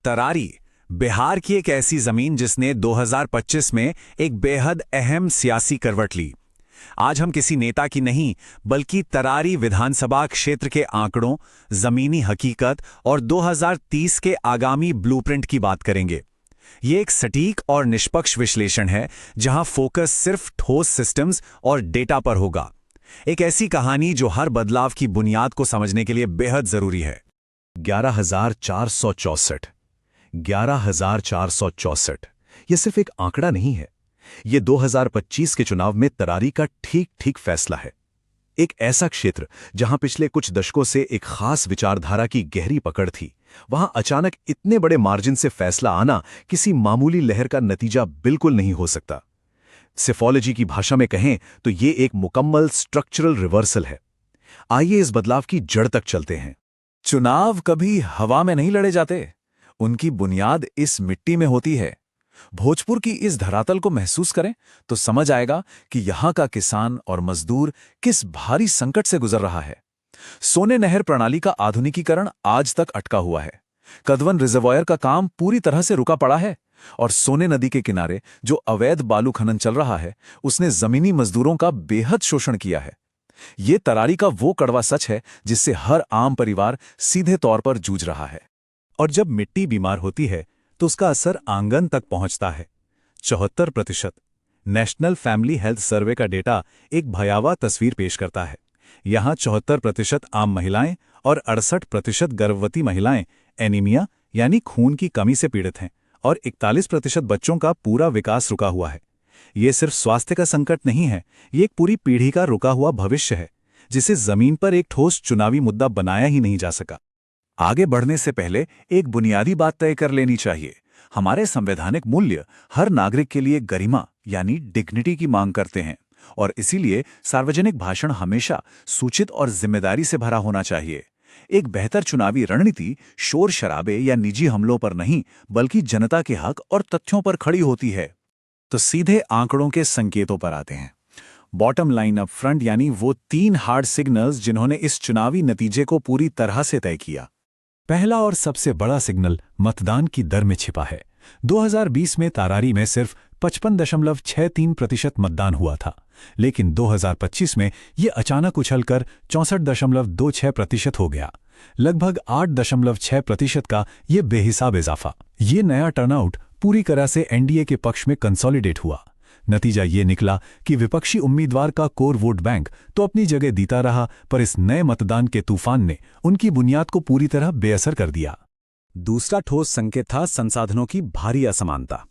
तरारी बिहार की एक ऐसी जमीन जिसने 2025 में एक बेहद अहम सियासी करवट ली। आज हम किसी नेता की नहीं बल्कि तरारी विधानसभा क्षेत्र के आंकड़ों, जमीनी हकीकत और 2030 के आगामी ब्लूप्रिंट की बात करेंगे। ये एक सटीक और निष्पक्ष विश्लेषण है जहां फोकस सिर्फ ठोस सिस्टम्स और डेटा पर होगा। एक ऐसी कहानी जो हर बदलाव की बुनियाद को समझने के लिए बेहद जरूरी है। 11,464 यह सिर्फ एक आंकड़ा नहीं है, यह 2025 के चुनाव में तरारी का ठीक ठीक फैसला है। एक ऐसा क्षेत्र जहां पिछले कुछ दशकों से एक खास विचारधारा की गहरी पकड़ थी, वहां अचानक इतने बड़े मार्जिन से फैसला आना किसी मामूली लहर का नतीजा बिल्कुल नहीं हो सकता। सिफोलॉजी की भाषा में कहें तो यह एक मुकम्मल स्ट्रक्चरल रिवर्सल है। आइए इस बदलाव की जड़ तक चलते हैं। चुनाव कभी हवा में नहीं लड़े जाते, उनकी बुनियाद इस मिट्टी में होती है। भोजपुर की इस धरातल को महसूस करें तो समझ आएगा कि यहां का किसान और मजदूर किस भारी संकट से गुजर रहा है। सोने नहर प्रणाली का आधुनिकीकरण आज तक अटका हुआ है। कदवन रिजर्वायर का काम पूरी तरह से रुका पड़ा है और सोने नदी के किनारे जो अवैध बालू खनन चल रहा है, उसने जमीनी मजदूरों का बेहद शोषण किया है। ये तरारी का वो कड़वा सच है जिससे हर आम परिवार सीधे तौर पर जूझ रहा है। और जब मिट्टी बीमार होती है तो उसका असर आंगन तक पहुंचता है। 74% नेशनल फैमिली हेल्थ सर्वे का डेटा एक भयावह तस्वीर पेश करता है। यहां 74% आम महिलाएं और 68% गर्भवती महिलाएं एनीमिया यानी खून की कमी से पीड़ित हैं और 41% बच्चों का पूरा विकास रुका हुआ है। ये सिर्फ स्वास्थ्य का संकट नहीं है, ये एक पूरी पीढ़ी का रुका हुआ भविष्य है जिसे जमीन पर एक ठोस चुनावी मुद्दा बनाया ही नहीं जा सका। आगे बढ़ने से पहले एक बुनियादी बात तय कर लेनी चाहिए। हमारे संवैधानिक मूल्य हर नागरिक के लिए गरिमा यानी डिग्निटी की मांग करते हैं और इसीलिए सार्वजनिक भाषण हमेशा सूचित और जिम्मेदारी से भरा होना चाहिए। एक बेहतर चुनावी रणनीति शोर शराबे या निजी हमलों पर नहीं बल्कि जनता के हक और तथ्यों पर खड़ी होती है। तो सीधे आंकड़ों के संकेतों पर आते हैं। बॉटम लाइन अप फ्रंट यानी वो 3 हार्ड सिग्नल्स जिन्होंने इस चुनावी नतीजे को पूरी तरह से तय किया। पहला और सबसे बड़ा सिग्नल मतदान की दर में छिपा है। 2020 में तरारी में सिर्फ 55.63% मतदान हुआ था, लेकिन 2025 में ये अचानक उछलकर 64.26% हो गया। लगभग 8.6% का ये बेहिसाब इजाफा। ये नया टर्नआउट पूरी तरह से एनडीए के पक्ष में कंसोलिडेट हुआ। नतीजा ये निकला कि विपक्षी उम्मीदवार का कोर वोट बैंक तो अपनी जगह देता रहा, पर इस नए मतदान के तूफान ने उनकी बुनियाद को पूरी तरह बेअसर कर दिया। दूसरा ठोस संकेत था संसाधनों की भारी असमानता।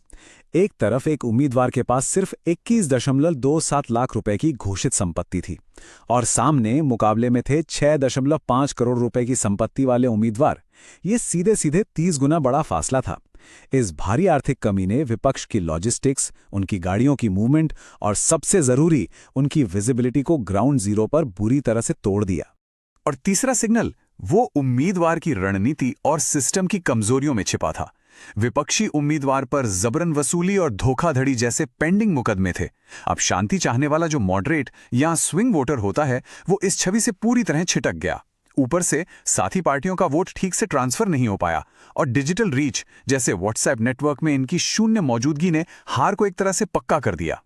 एक तरफ एक उम्मीदवार के पास सिर्फ 21.27 लाख रुपए की घोषित संपत्ति थी और सामने मुकाबले में थे 6.5 करोड़ रुपए की संपत्ति वाले उम्मीदवार। ये सीधे सीधे 30 गुना बड़ा फासला था। इस भारी आर्थिक कमी ने विपक्ष की लॉजिस्टिक्स, उनकी गाड़ियों की मूवमेंट और सबसे जरूरी उनकी विजिबिलिटी को ग्राउंड जीरो पर बुरी तरह से तोड़ दिया। और तीसरा सिग्नल वो उम्मीदवार की रणनीति और सिस्टम की कमजोरियों में छिपा था। विपक्षी उम्मीदवार पर जबरन वसूली और धोखाधड़ी जैसे पेंडिंग मुकदमे थे। अब शांति चाहने वाला जो मॉडरेट या स्विंग वोटर होता है, वो इस छवि से पूरी तरह छिटक गया। ऊपर से साथी पार्टियों का वोट ठीक से ट्रांसफर नहीं हो पाया और डिजिटल रीच जैसे व्हाट्सएप नेटवर्क में इनकी शून्य मौजूदगी ने हार को एक तरह से पक्का कर दिया।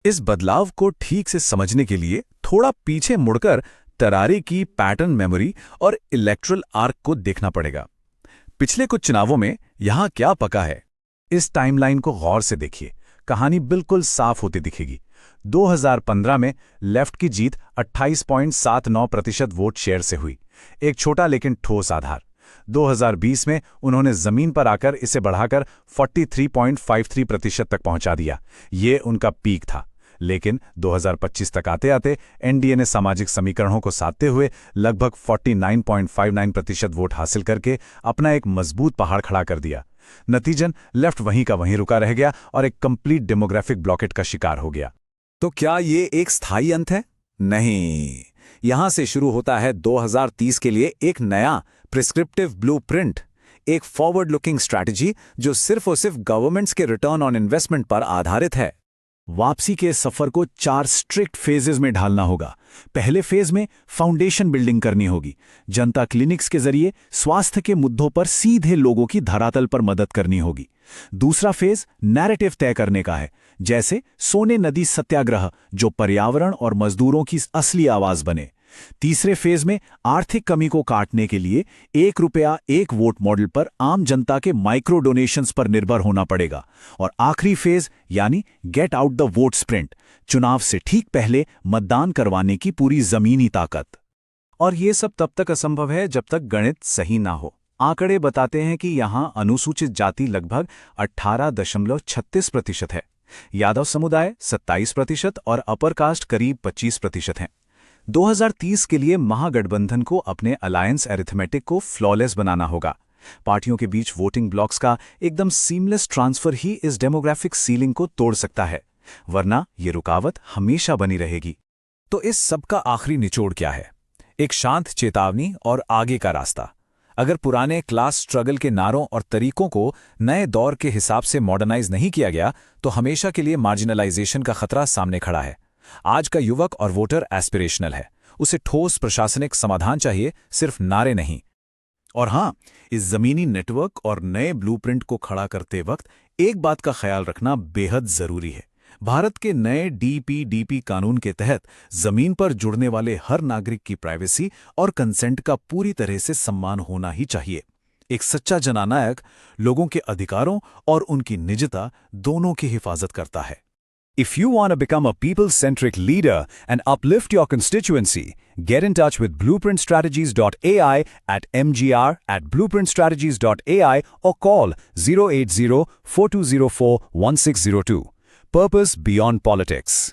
इस बदलाव को ठीक से समझने के लिए थोड़ा पीछे मुड़कर तरारी की पैटर्न मेमोरी और इलेक्ट्रल आर्क को देखना पड़ेगा। पिछले कुछ चुनावों में यहां क्या पका है, इस टाइमलाइन को गौर से देखिए। कहानी बिल्कुल साफ होती दिखेगी। 2015 में लेफ्ट की जीत 28.79% वोट शेयर से हुई, एक छोटा लेकिन ठोस आधार। 2020 में उन्होंने जमीन पर आकर इसे बढ़ाकर 43.53% तक पहुंचा दिया। ये उनका पीक था। लेकिन 2025 तक आते आते एनडीए ने सामाजिक समीकरणों को साधते हुए लगभग 49.59% वोट हासिल करके अपना एक मजबूत पहाड़ खड़ा कर दिया। नतीजन लेफ्ट वहीं का वहीं रुका रह गया और एक कंप्लीट डेमोग्राफिक ब्लॉकेट का शिकार हो गया। तो क्या ये एक स्थायी अंत है? नहीं, यहां से शुरू होता है 2030 के लिए एक नया प्रिस्क्रिप्टिव ब्लूप्रिंट, एक फॉरवर्ड लुकिंग स्ट्रैटेजी जो सिर्फ और सिर्फ गवर्नमेंट्स के रिटर्न ऑन इन्वेस्टमेंट पर आधारित है। वापसी के सफर को 4 स्ट्रिक्ट फेजेस में ढालना होगा। पहले फेज में फाउंडेशन बिल्डिंग करनी होगी। जनता क्लिनिक्स के जरिए स्वास्थ्य के मुद्दों पर सीधे लोगों की धरातल पर मदद करनी होगी। दूसरा फेज नैरेटिव तय करने का है, जैसे सोने नदी सत्याग्रह, जो पर्यावरण और मजदूरों की असली आवाज बने। तीसरे फेज में आर्थिक कमी को काटने के लिए 1 रुपया 1 वोट मॉडल पर आम जनता के माइक्रो डोनेशंस पर निर्भर होना पड़ेगा। और आखिरी फेज यानी get out the vote sprint, चुनाव से ठीक पहले मतदान करवाने की पूरी जमीनी ताकत। और ये सब तब तक असंभव है जब तक गणित सही ना हो। आंकड़े बताते हैं कि यहां अनुसूचित जाति लगभग 18.36% है, यादव समुदाय 27% और अपर कास्ट करीब 25% हैं। 2030 के लिए महागठबंधन को अपने अलायंस अरिथमेटिक को फ्लॉलेस बनाना होगा। पार्टियों के बीच वोटिंग ब्लॉक्स का एकदम सीमलेस ट्रांसफर ही इस डेमोग्राफिक सीलिंग को तोड़ सकता है, वरना ये रुकावट हमेशा बनी रहेगी। तो इस सब का आखिरी निचोड़ क्या है? एक शांत चेतावनी और आगे का रास्ता। अगर पुराने क्लास स्ट्रगल के नारों और तरीकों को नए दौर के हिसाब से मॉडर्नाइज नहीं किया गया, तो हमेशा के लिए मार्जिनलाइजेशन का खतरा सामने खड़ा है। आज का युवक और वोटर एस्पिरेशनल है, उसे ठोस प्रशासनिक समाधान चाहिए, सिर्फ नारे नहीं। और हां, इस जमीनी नेटवर्क और नए ब्लूप्रिंट को खड़ा करते वक्त एक बात का ख्याल रखना बेहद जरूरी है। भारत के नए डीपीडीपी कानून के तहत जमीन पर जुड़ने वाले हर नागरिक की प्राइवेसी और कंसेंट का पूरी तरह से सम्मान होना ही चाहिए। एक सच्चा जननायक लोगों के अधिकारों और उनकी निजता दोनों की हिफाजत करता है। If you want to become a people-centric leader and uplift your constituency, get in touch with blueprintstrategies.ai at mgr@blueprintstrategies.ai or call 080-4204-1602. Purpose beyond politics.